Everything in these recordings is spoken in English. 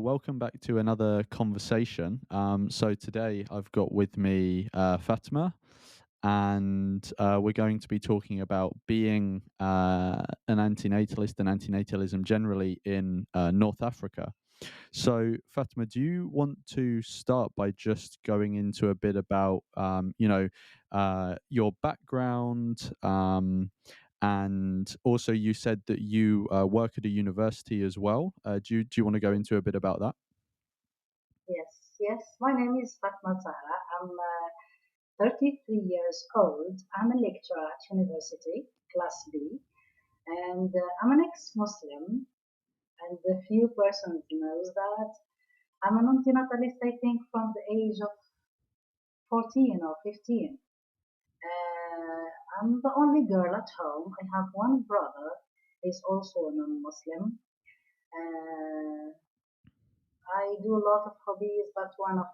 Welcome back to another conversation. So today I've got with me Fatma, and we're going to be talking about being an antinatalist and antinatalism generally in North Africa. So, Fatma, do you want to start by just going into a bit about, your background? And also, you said that you work at a university as well. Do you want to go into a bit about that? Yes. My name is Fatma. I'm 33 years old. I'm a lecturer at university, class B, and I'm an ex-Muslim. And a few persons knows that I'm an antinatalist. I think from the age of 14 or 15. Uh, I'm the only girl at home. I have one brother. He's also a non-Muslim. Uh, I do a lot of hobbies, but one of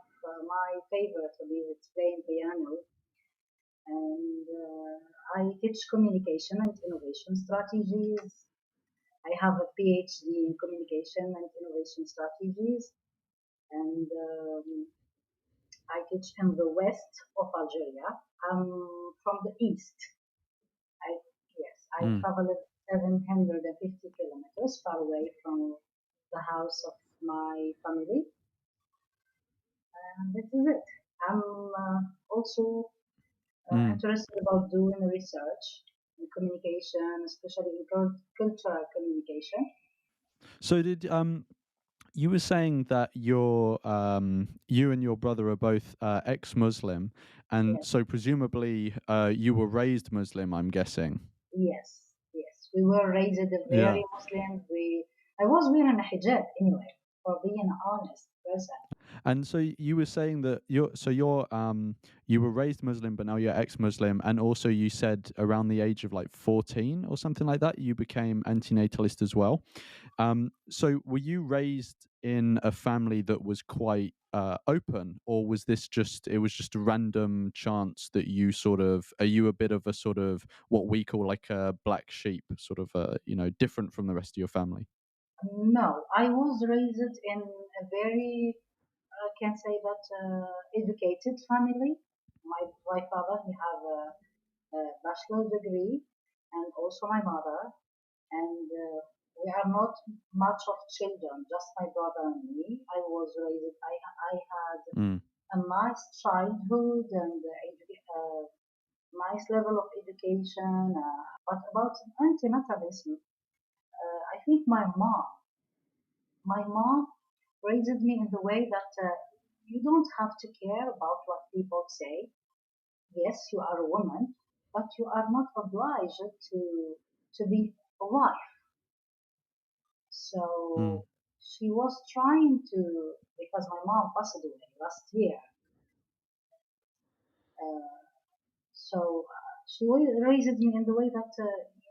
my favorite hobbies is playing piano. And I teach communication and innovation strategies. I have a PhD in communication and innovation strategies, and I teach in the west of Algeria. I'm from the east. I I Mm. traveled 750 kilometers far away from the house of my family, and this is it. I'm also Mm. interested about doing research in communication, especially in cultural communication. So, did you were saying that you and your brother are both ex-Muslim, and Yes, so presumably you were raised Muslim, I'm guessing. yes. We were raised a Yeah. very Muslim. I was wearing a hijab anyway, for being an honest person. And so you were saying that you were raised Muslim, but now you're ex-Muslim, and also you said around the age of like 14 or something like that, you became antinatalist as well. So were you raised in a family that was quite open, or was this just it was just a random chance that you sort of are you a bit of a sort of what we call like a black sheep, sort of different from the rest of your family? No, I was raised in a very, I can say that, educated family. My father, he have a bachelor degree, and also my mother. And we are not much of children, just my brother and me. I had Mm. a nice childhood and nice level of education. But about antinatalism, I think my mom raised me in the way that you don't have to care about what people say. Yes, you are a woman, but you are not obliged to be a wife. Mm. So she was trying to, because my mom passed away last year. Uh, so she raised me in the way that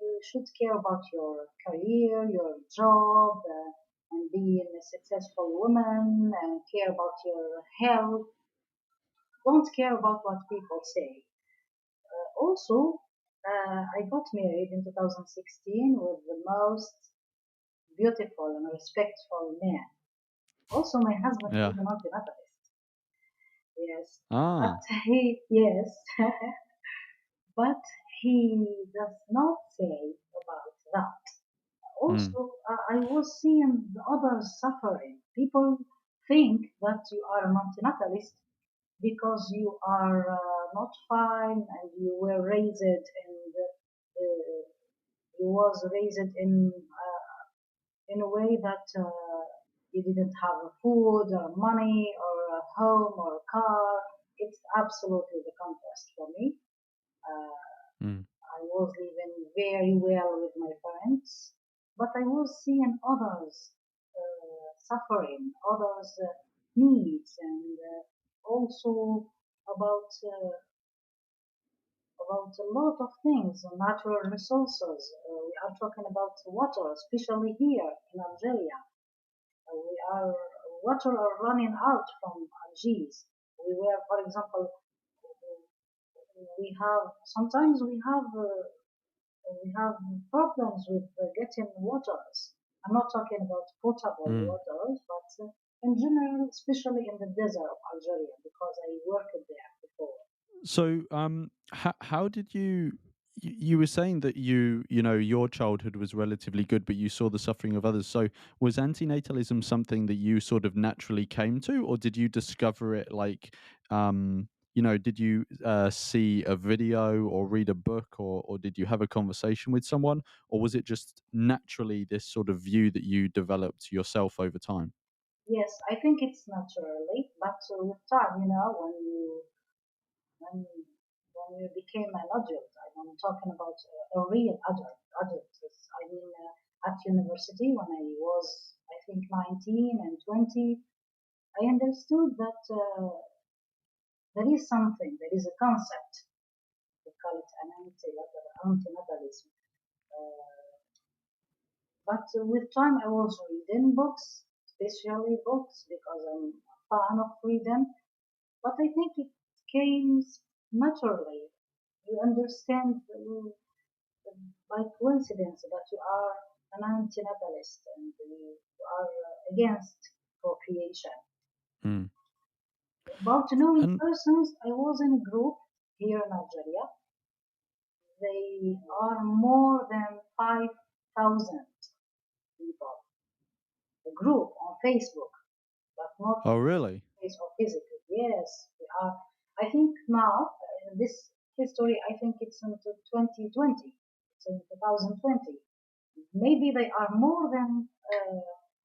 you should care about your career, your job, and being a successful woman, and care about your health. Don't care about what people say. Also, I got married in 2016 with the most beautiful and respectful man. Also, my husband Yeah. is an antinatalist. Yes, but Ah. yes, but he does not say about that. Mm. Also, I was seeing the others suffering. People think that you are a antinatalist because you are not fine and you were raised you was raised in a way that you didn't have a food or money or a home or a car. It's absolutely the contrast for me. Uh, Mm. I was living very well with my parents, but I was seeing others suffering, others' needs, and also about about a lot of things, natural resources. We are talking about water, especially here in Algeria. We are water are running out from Algiers. For example, we have sometimes we have problems with getting waters. I'm not talking about potable Mm. waters, but in general, especially in the desert of Algeria, because I worked there before. So, how did you were saying that you know, your childhood was relatively good, but you saw the suffering of others. So, was antinatalism something that you sort of naturally came to, or did you discover it like, did you see a video or read a book, or did you have a conversation with someone, or was it just naturally this sort of view that you developed yourself over time? Yes, I think it's naturally, but with time, when when you became an adult, I'm talking about a real adult. I mean, at university when I was, I think, 19 and 20, I understood that there is something, there is a concept. We call it an antinatalism. Uh, but with time, I was reading books, especially books, because I'm a fan of reading. But I think it came naturally. You understand by coincidence that you are an antinatalist and you are against procreation. Mm. About knowing And persons, I was in a group here in Algeria. They are more than 5,000 people. A group on Facebook, but not oh, really? face or physically. Yes, we are. I think now, this history, I think it's into 2020. It's in 2020. Maybe they are more than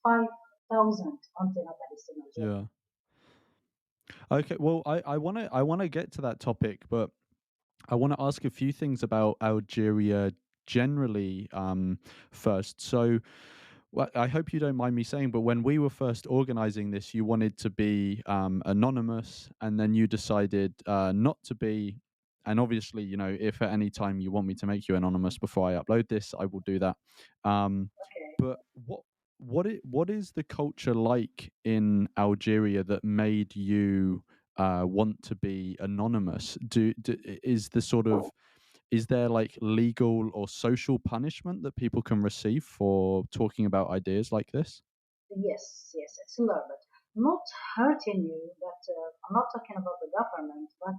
5,000 antinatalists in Algeria. Yeah. Okay, well, I wanna get to that topic, but I want to ask a few things about Algeria generally first. So, well, I hope you don't mind me saying, but when we were first organizing this, you wanted to be anonymous, and then you decided not to be. And obviously, if at any time you want me to make you anonymous before I upload this, I will do that. Um, Okay. but what is the culture like in Algeria that made you want to be anonymous? Is the sort of is there like legal or social punishment that people can receive for talking about ideas like this? Yes, yes, it's a little bit. Not hurting you, but I'm not talking about the government, but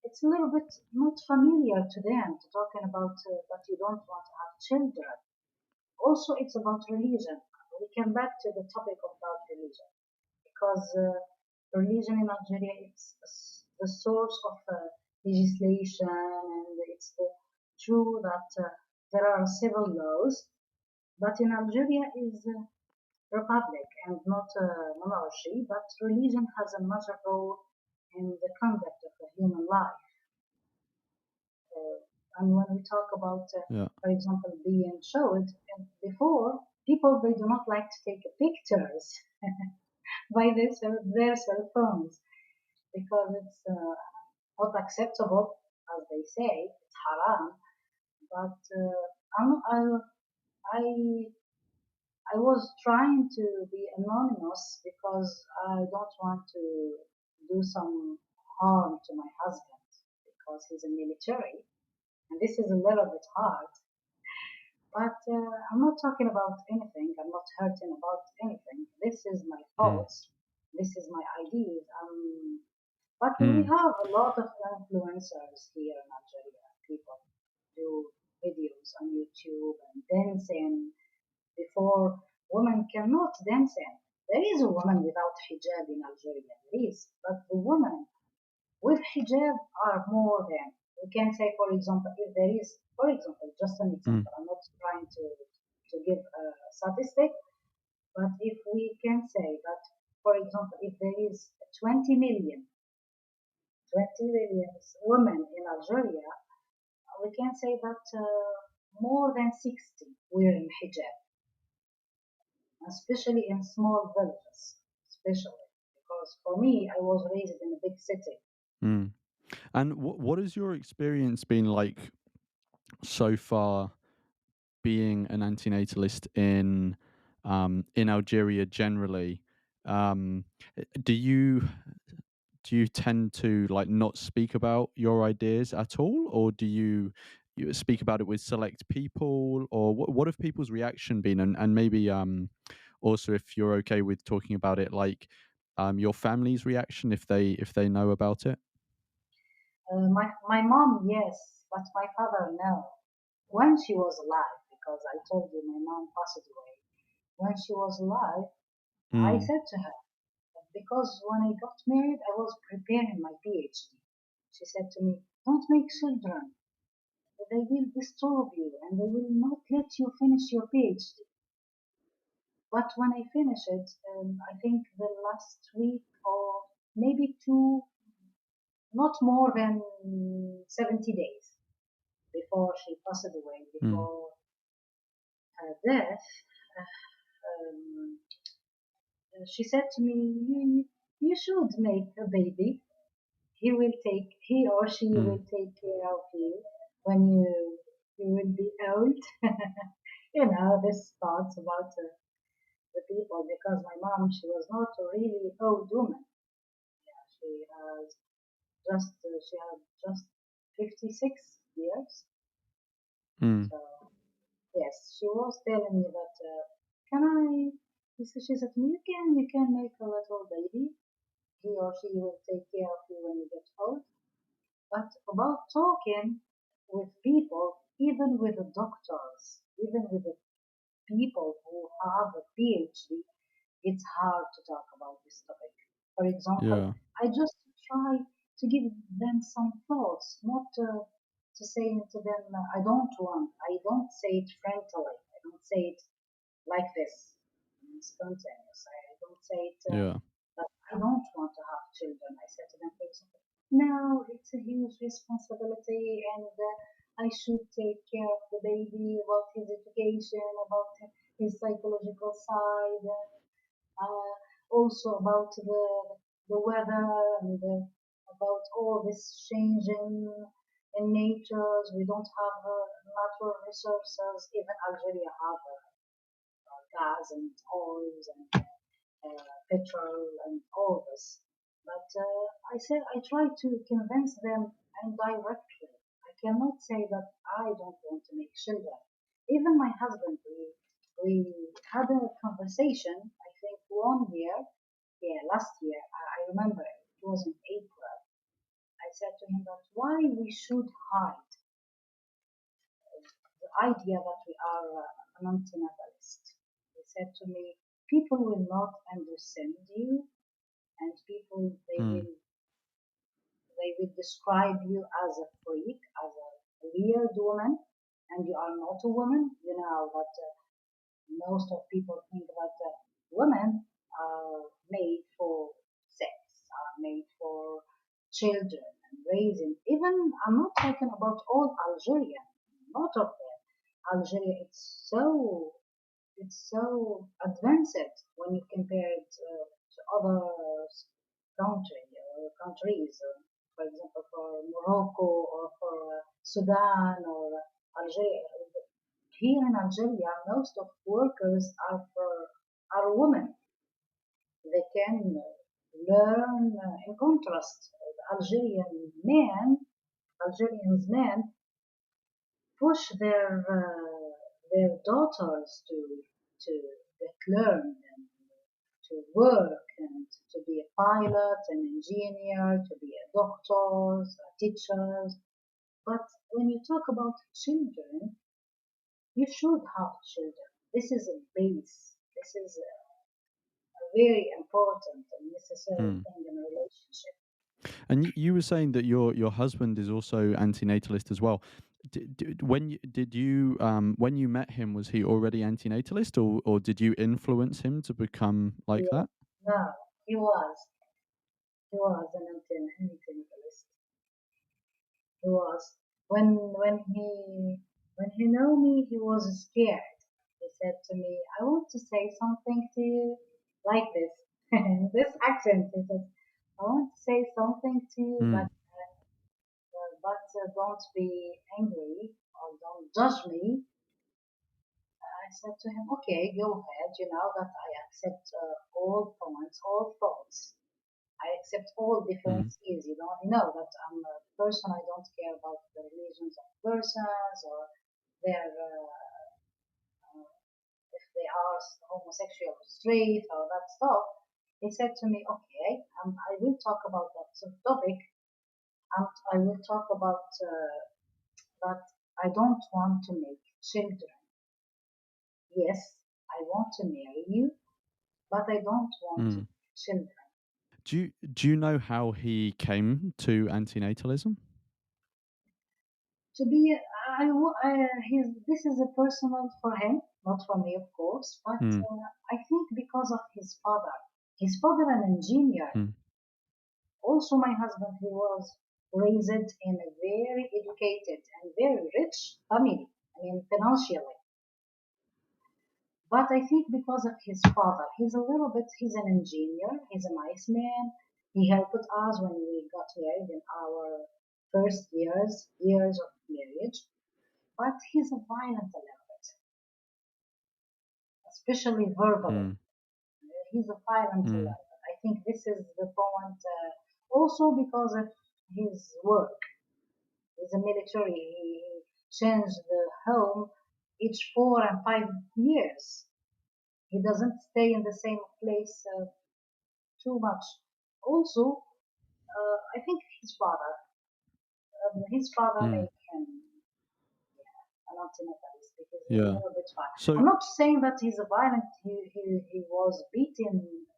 it's a little bit not familiar to them to talking about that you don't want to have children. Also, it's about religion. We come back to the topic about religion because religion in Algeria is the source of legislation, and it's true that there are civil laws, but in Algeria is republic and not a monarchy, but religion has a major role in the conduct of the human life. Uh, and when we talk about, Yeah. for example, being showed before, people they do not like to take pictures by their cell phones because it's not acceptable, as they say, it's haram. But I I was trying to be anonymous because I don't want to do some harm to my husband because he's in military, and this is a little bit hard. But I'm not talking about anything. I'm not hurting about anything. This is my Mm. thoughts. This is my ideas. But we Mm. have a lot of influencers here in Algeria. People do videos on YouTube and dancing before women cannot dance in. There is a woman without hijab in Algeria, there is, but the women with hijab are more than. We can say, for example, if there is, for example, just an Mm. example, I'm not trying to give a statistic, but if we can say that, for example, if there is 20 million, 20 million women in Algeria, we can say that more than 60 wearing hijab, especially in small villages, especially because for me, I was raised in a big city. Mm. And what has your experience been like so far being an antinatalist in Algeria generally? Do you tend to like not speak about your ideas at all, or do you speak about it with select people, or what have people's reaction been, and maybe also if you're okay with talking about it, like your family's reaction if they know about it. My mom, yes, but my father, no. When she was alive, because I told you my mom passed away. When she was alive, I Mm, said to her, because when I got married, I was preparing my PhD. She said to me, don't make children. They will disturb you and they will not let you finish your PhD. But when I finished it, I think the last week or maybe two, not more than 70 days before she passed away, mm, before her death, um, she said to me, you should make a baby. He or she mm, will take care of you when you will be old. This thoughts about the people because my mom, she was not a really old woman. Yeah, she had just 56 years. mm, So yes, she was telling me that can I? She said to me, you can make a little baby. He or she will take care of you when you get old. But about talking with people, even with the doctors, even with the people who have a PhD, it's hard to talk about this topic. For example, yeah, I just try to give them some thoughts, not to say to them, I don't say it friendly, I don't say it like this, spontaneous. I don't say it yeah, that I don't want to have children. I said to them, for example, no, it's a huge responsibility and I should take care of the baby, about his education, about his psychological side, also about the weather and about all this changing in natures. We don't have natural resources. Even Algeria have gas and oils and petrol and all this. But I try to convince them indirectly. I cannot say that I don't want to make children. Even my husband, we had a conversation, I think 1 year, yeah, last year, I remember it was in April. I said to him that why we should hide the idea that we are an antinatalist. He said to me, people will not understand you and people mm, they will describe you as a freak, as a weird woman, and you are not a woman. You know that most of people think that women are made for sex, are made for children and raising. Even I'm not talking about all Algerian, not of them. Algeria, it's so advanced when you compare it to other countries. For example, for Morocco or for Sudan or Algeria. Here in Algeria, most of workers are women. They can learn. In contrast, the Algerians men push their daughters to get learn and to work and to be a pilot, an engineer, to be a doctors, teachers. But when you talk about children, you should have children. This is a base. This is a very important and necessary mm. thing in a relationship. And you were saying that your husband is also antinatalist as well. When you met him, was he already antinatalist, or did you influence him to become like Yeah. that? No, he was an anti-imperialist. He was when he knew me, he was scared. He said to me, "I want to say something to you like this, this accent." He said, "I want to say something to you, Mm, but don't be angry or don't judge me." I said to him, "Okay, go ahead. You know that I accept all points, all thoughts. I accept all mm, differences. You know that I'm a person. I don't care about the religions of persons or their they are homosexual or straight or that stuff, he said to me, okay, I will talk about that topic, and I will talk about that I don't want to make children. Yes, I want to marry you, but I don't want to Mm. make children. Do you know how he came to antinatalism? To be, this is a personal for him, not for me, of course, but Mm. I think because of his father. His father, an engineer. Mm. Also, my husband, he was raised in a very educated and very rich family. I mean, financially. But I think because of his father, he's an engineer, he's a nice man. He helped us when we got married in our first years of marriage. But he's a violent a little bit, especially verbally. Mm. He's a violent a Mm. little bit. I think this is the point. Also because of his work. He's a military. He changed the home each 4 and 5 years. He doesn't stay in the same place too much. Also, I think his father Mm. made him an antinatalist because he's a Yeah. little bit far. I'm So not saying that he's a violent. He was beating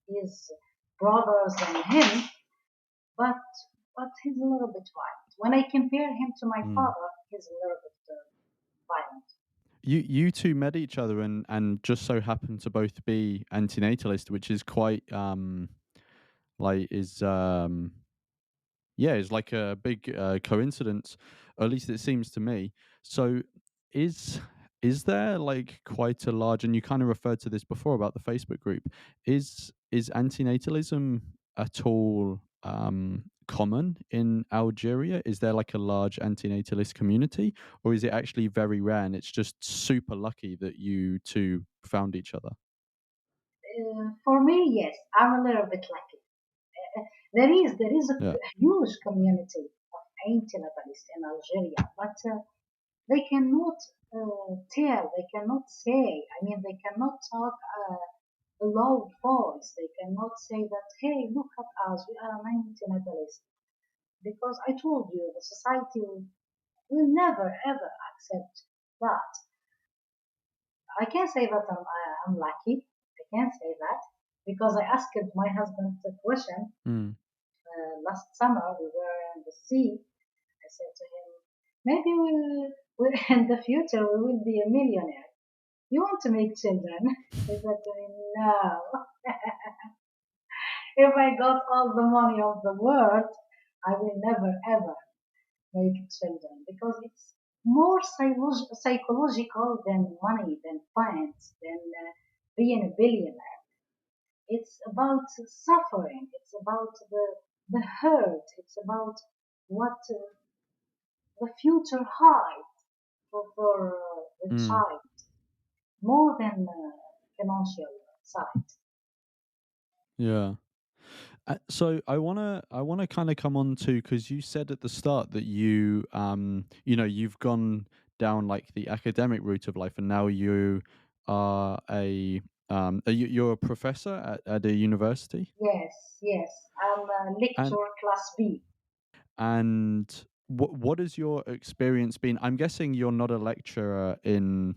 his brothers and him, but he's a little bit violent. When I compare him to my mm. father, he's a little bit violent. You two met each other and just so happened to both be antinatalist, which is quite like is yeah, it's like a big coincidence, or at least it seems to me. So, is is there like quite a large, and you kind of referred to this before about the Facebook group, is antinatalism at all common in Algeria? Is there like a large antinatalist community, or is it actually very rare and it's just super lucky that you two found each other? For me, yes, I'm a little bit lucky. There is a Yeah. huge community of anti-Nepalese in Algeria, but they cannot tell, they cannot say. I mean, they cannot talk a loud voice. They cannot say that, hey, look at us, we are anti-Nepalese. Because I told you, the society will never ever accept that. I can say that I'm lucky. I can say that because I asked my husband the question Mm. last summer. We were in the sea. I said to him, maybe we'll in the future we will be a millionaire. You want to make children? He said to me, no. If I got all the money of the world, I will never ever make children because it's more psychological than money, than finance, than being a billionaire. It's about suffering. It's about the hurt. It's about what the future hides for the Mm. child more than financial side. Yeah. So I wanna kind of come on to because you said at the start that you've gone down like the academic route of life, and now you you're a professor at a university, Yes, yes. I'm a and lecturer class B. what has your experience been? I'm guessing you're not a lecturer in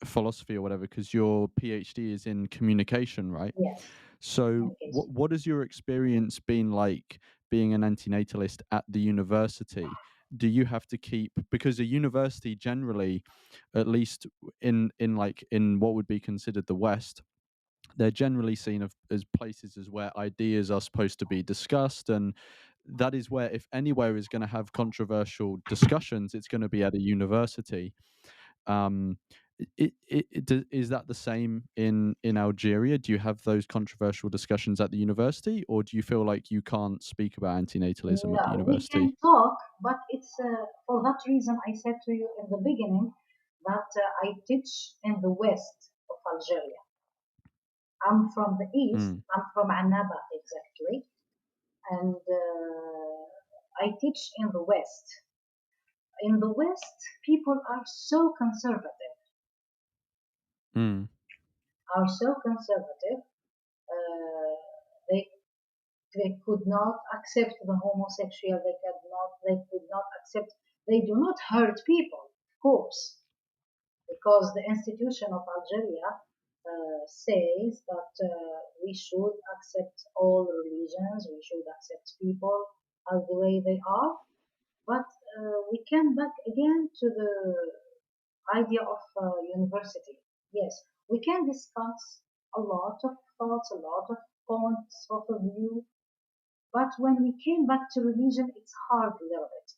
philosophy or whatever because your PhD is in communication, right? Yes, So, communication. what has your experience been like being an antinatalist at the university? Do you have to keep because a university generally, at least in what would be considered the West, they're generally seen as places as where ideas are supposed to be discussed, and that is where if anywhere is going to have controversial discussions, it's going to be at a university. um, is that the same in Algeria? Do you have those controversial discussions at the university, or do you feel like you can't speak about antinatalism at the No, we university? can talk, but it's for that reason I said to you in the beginning that I teach in the west of Algeria. I'm from the east. Mm. I'm from Annaba exactly, and I teach in the west. In the west, people are so conservative. Mm. are so conservative. Uh, they they could not accept the homosexual. They could not accept. They do not hurt people, of course, because the institution of Algeria says that we should accept all religions. We should accept people as the way they are. But we come back again to the idea of university. Yes, we can discuss a lot of thoughts, a lot of points of view, but when we came back to religion, it's hard a little bit.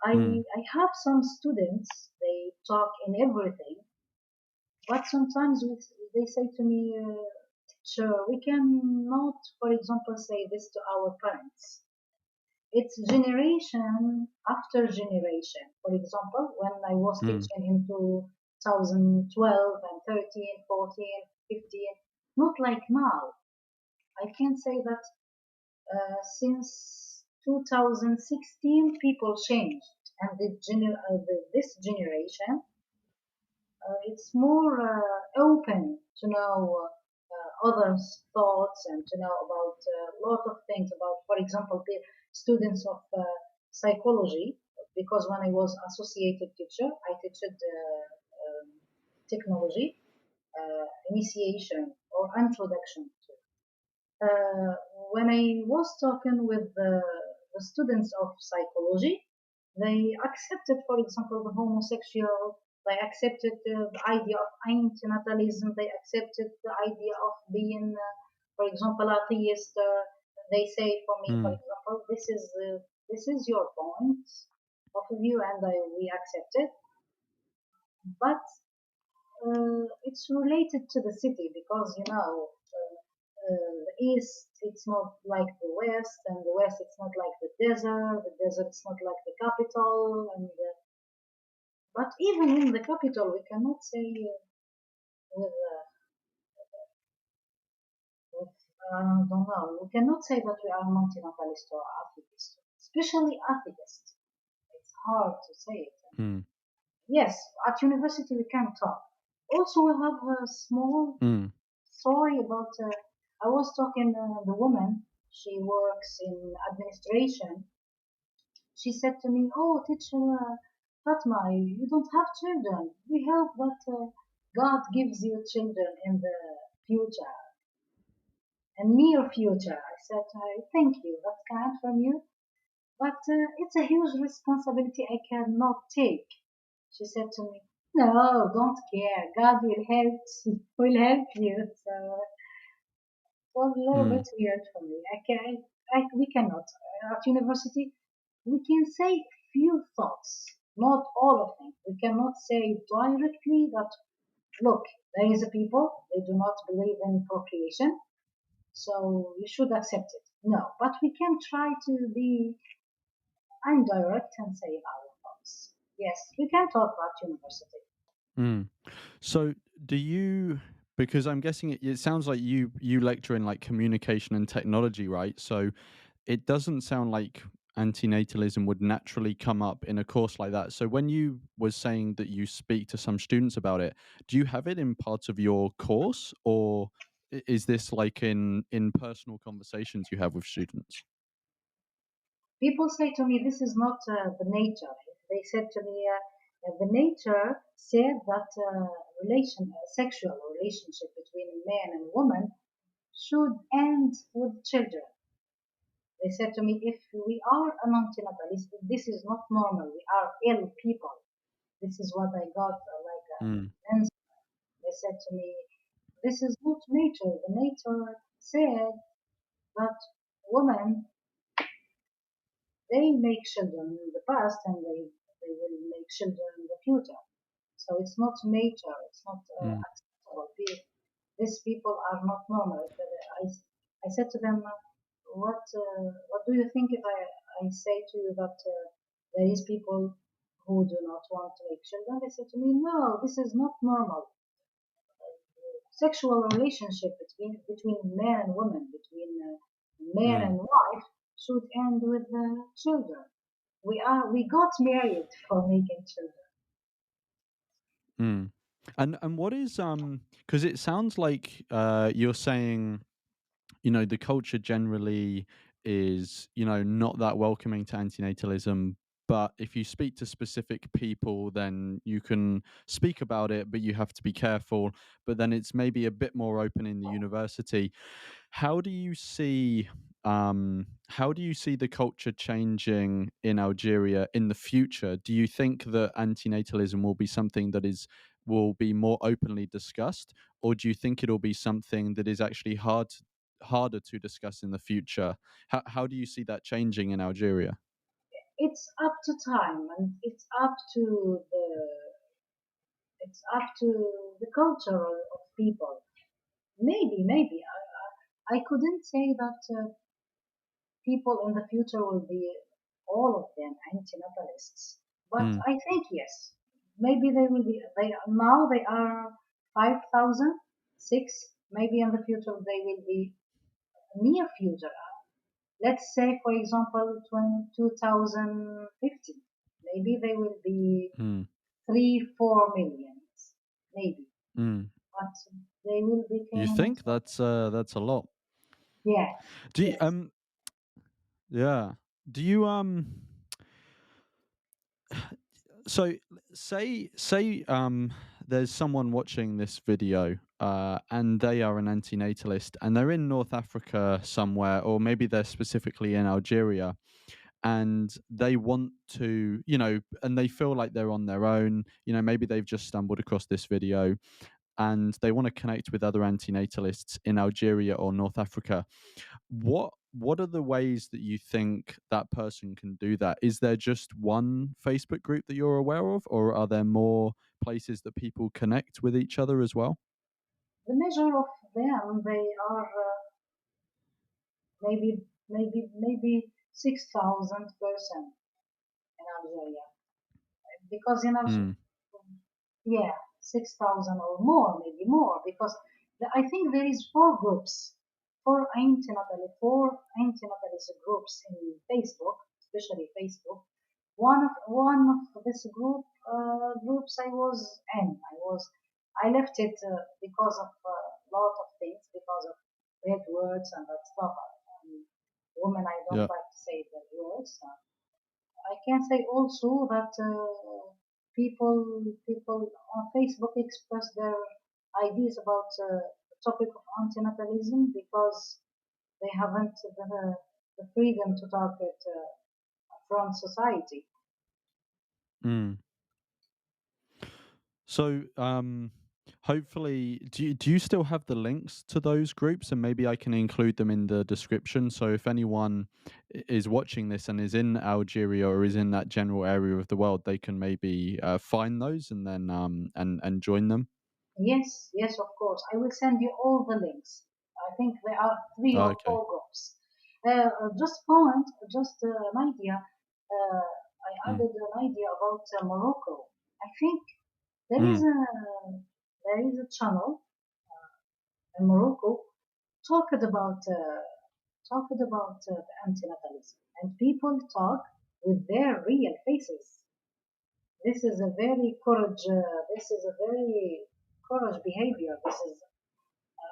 Mm. I have some students, they talk in everything, but sometimes they say to me, sure, we cannot, for example, say this to our parents. It's generation after generation. For example, when I was Mm. teaching in 2012 and 13, 14, 15, not like now. I can say that since 2016, people changed, and this generation, it's more open to know others' thoughts and to know about a lot of things about, for example, the students of psychology. Because when I was associated teacher, I taught technology, initiation or introduction to uh, when I was talking with the students of psychology, they accepted, for example, the homosexual. They accepted the idea of antinatalism. They accepted the idea of being, for example, atheist. They say for me, for Mm. example, this is your point of view, and we accept it. But it's related to the city because the east it's not like the west, and the west it's not like the desert. The desert it's not like the capital, and but even in the capital we cannot say with with I don't know. We cannot say that we are antinatalist or atheist, especially atheist. It's hard to say it. Mm. Yes, at university we can talk. Also, we have a small Mm. story about. I was talking the woman. She works in administration. She said to me, "Oh, teacher Fatma, you don't have children. We hope that God gives you children in the future, a near future." I said to her, "Thank you. That's kind from you, but it's a huge responsibility I cannot take." She said to me, "No, don't care. God will help you." So was a little Mm. bit weird for me. We cannot. At university, we can say few thoughts, not all of them. We cannot say directly that, look, there is a people, they do not believe in procreation, so you should accept it. No, but we can try to be indirect and say our thoughts. Yes, we can talk about university. Mm. So, do you? Because I'm guessing it sounds like you lecture in like communication and technology, right? So it doesn't sound like antinatalism would naturally come up in a course like that. So when you was saying that you speak to some students about it, do you have it in part of your course, or is this like in personal conversations you have with students? People say to me, this is not the nature. They said to me, the nature said that sexual relationship between man and woman should end with children. They said to me, if we are an antinatalist, this is not normal. We are ill people. This is what I got like Mm. an answer. They said to me, this is not nature. The nature said that women they make children in the past and they will make children in the future. So it's not nature, it's not Mm. acceptable. These people are not normal. I said to them, what do you think if I say to you that there is people who do not want to make children? They said to me, no, this is not normal. Sexual relationship between man and woman, between man Mm. and wife, should end with children. We got married for making children. Mm. And what is because it sounds like you're saying, you know, the culture generally is, you know, not that welcoming to antinatalism. But if you speak to specific people, then you can speak about it, but you have to be careful. But then it's maybe a bit more open in the university. How do you see how do you see the culture changing in Algeria in the future? Do you think that antinatalism will be something that is will be more openly discussed, or do you think it'll be something that is actually harder to discuss in the future? How do you see that changing in Algeria? It's up to time, and it's up to the culture of people. Maybe I couldn't say that people in the future will be all of them antinatalists, but Mm, I think yes, maybe they will be. They now they are 5,000, six. Maybe in the future they will be near future. Let's say, for example, 2050. Maybe they will be mm, 3, 4 millions, maybe, mm. but they will You become think that's a lot? yes, Do you, yes. yeah. Do you so say there's someone watching this video and they are an antinatalist and they're in North Africa somewhere, or maybe they're specifically in Algeria, and they want to, you know, and they feel like they're on their own, you know, maybe they've just stumbled across this video and they want to connect with other antinatalists in Algeria or North Africa. What are the ways that you think that person can do that? Is there just one Facebook group that you're aware of, or are there more places that people connect with each other as well? The measure of them, they are maybe 6,000 person in Algeria, because in Algeria, Mm, yeah, 6,000 or more, maybe more, because I think there is four antinatalist groups in Facebook, especially Facebook. One of this groups I was in. I left it because of a lot of things, because of bad words and that stuff. Women, I don't yeah. like to say bad words. I can say also that people on Facebook express their ideas about the topic of antinatalism because they haven't the freedom to talk it from society. Mm. So, hopefully, do you still have the links to those groups, and maybe I can include them in the description. So, if anyone is watching this and is in Algeria or is in that general area of the world, they can maybe find those and then and join them. Yes, yes, of course. I will send you all the links. I think there are three Oh, or okay. four groups. Just point, just an idea. I Mm. added an idea about Morocco. I think there is Mm. a channel in Morocco talked about the antinatalism, and people talk with their real faces. This is a very courage. This is a very courage behavior. This is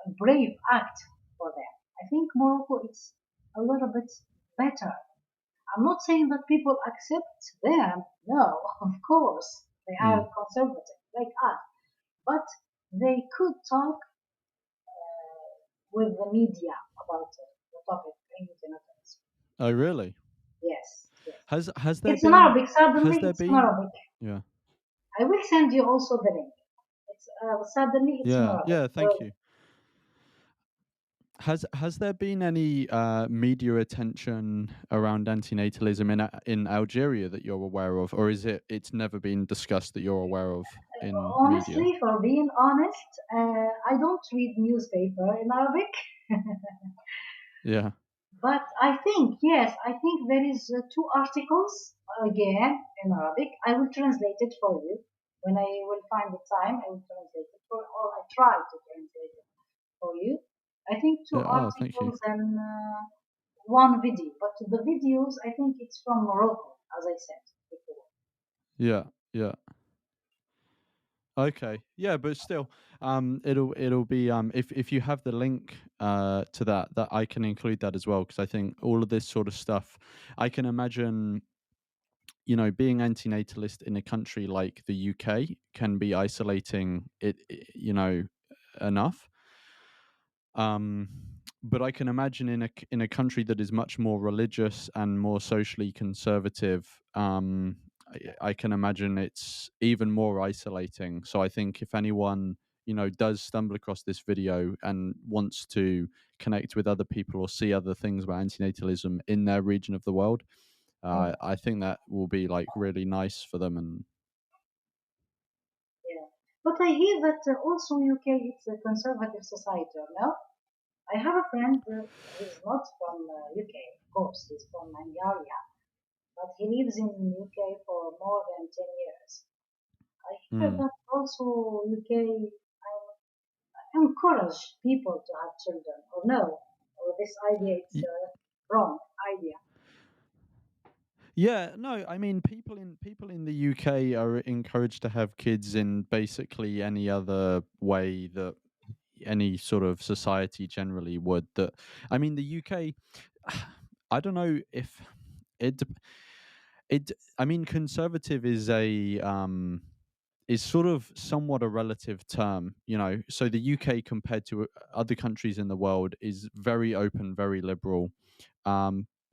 a brave act for them. I think Morocco is a little bit better. I'm not saying that people accept them. No, of course they Mm. are conservative like us, but they could talk with the media about the topic anti-Semitism. Oh, really? Yes, yes. Has there It's in been Arabic. Suddenly, has there it's in been Arabic. yeah. I will send you also the link. It's suddenly it's in Yeah, Arabic. yeah, thank you. Has there been any media attention around antinatalism in Algeria that you're aware of, or is it's never been discussed that you're aware of in media? Honestly, for being honest, I don't read newspaper in Arabic. Yeah. But I think, yes, I think there is two articles again in Arabic. I will translate it for you. When I will find the time, I will translate it or I try to translate it for you. I think two Yeah. Oh, thank you. articles and one video. But the videos, I think it's from Morocco, as I said before. Yeah. Yeah. Okay. Yeah, but still, it'll be if you have the link to that I can include that as well because I think all of this sort of stuff, I can imagine, being antinatalist in a country like the UK can be isolating enough. Um, but I can imagine in a country that is much more religious and more socially conservative, I can imagine it's even more isolating. So I think if anyone does stumble across this video and wants to connect with other people or see other things about antinatalism in their region of the world, Mm, I think that will be like really nice for them. And yeah. But I hear that also UK it's a conservative society, or no? I have a friend who's not from UK, of course, he's from Algeria, but he lives in UK for more than 10 years. I hear mm. that also UK encourage people to have children, or no, or this idea it's a wrong idea. Yeah, no, I mean people in the UK are encouraged to have kids in basically any other way that any sort of society generally would. That I mean the UK, I don't know if it dep- it I mean conservative is sort of somewhat a relative term, so the UK compared to other countries in the world is very open, very liberal,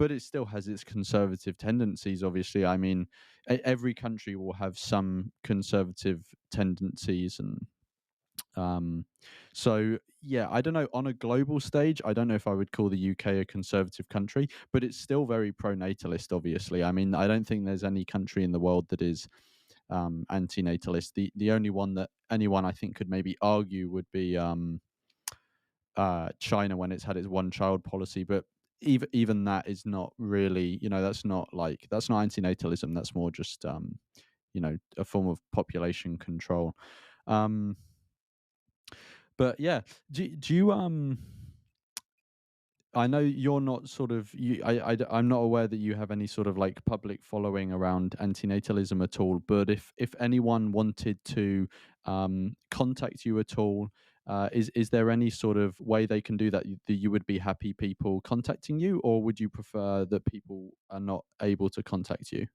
but it still has its conservative tendencies. Obviously, I mean, every country will have some conservative tendencies, and um, so yeah, I don't know. On a global stage, I don't know if I would call the UK a conservative country, but it's still very pro-natalist. Obviously, I mean, I don't think there's any country in the world that is anti-natalist. The only one that anyone I think could maybe argue would be China when it's had its one child policy, but even that is not really, that's not antinatalism. That's more just a form of population control. Um, but yeah, do you I know you're not sort of I'm not aware that you have any sort of like public following around antinatalism at all. But if anyone wanted to contact you at all, is there any sort of way they can do that, that you would be happy people contacting you, or would you prefer that people are not able to contact you?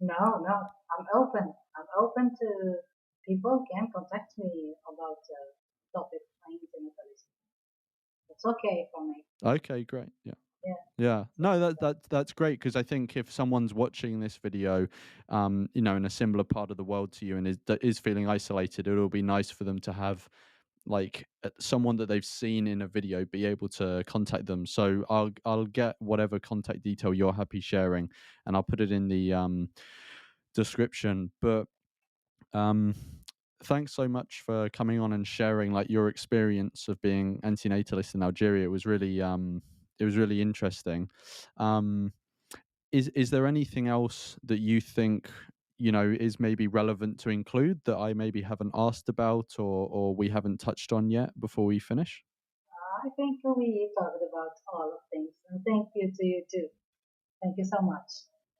No, no, I'm open. I'm open to people can contact me about topic anti-natalist. It's okay for me. Okay, great. Yeah. Yeah, Yeah. so, No, that's great because I think if someone's watching this video, in a similar part of the world to you and is feeling isolated, it'll be nice for them to have like someone that they've seen in a video be able to contact them. So I'll get whatever contact detail you're happy sharing, and I'll put it in the description. But um, thanks so much for coming on and sharing like your experience of being antinatalist in Algeria. It was really interesting. Um, is there anything else that you think is maybe relevant to include that I maybe haven't asked about or we haven't touched on yet before we finish? I think we talked about all of things, and thank you to you too. Thank you so much.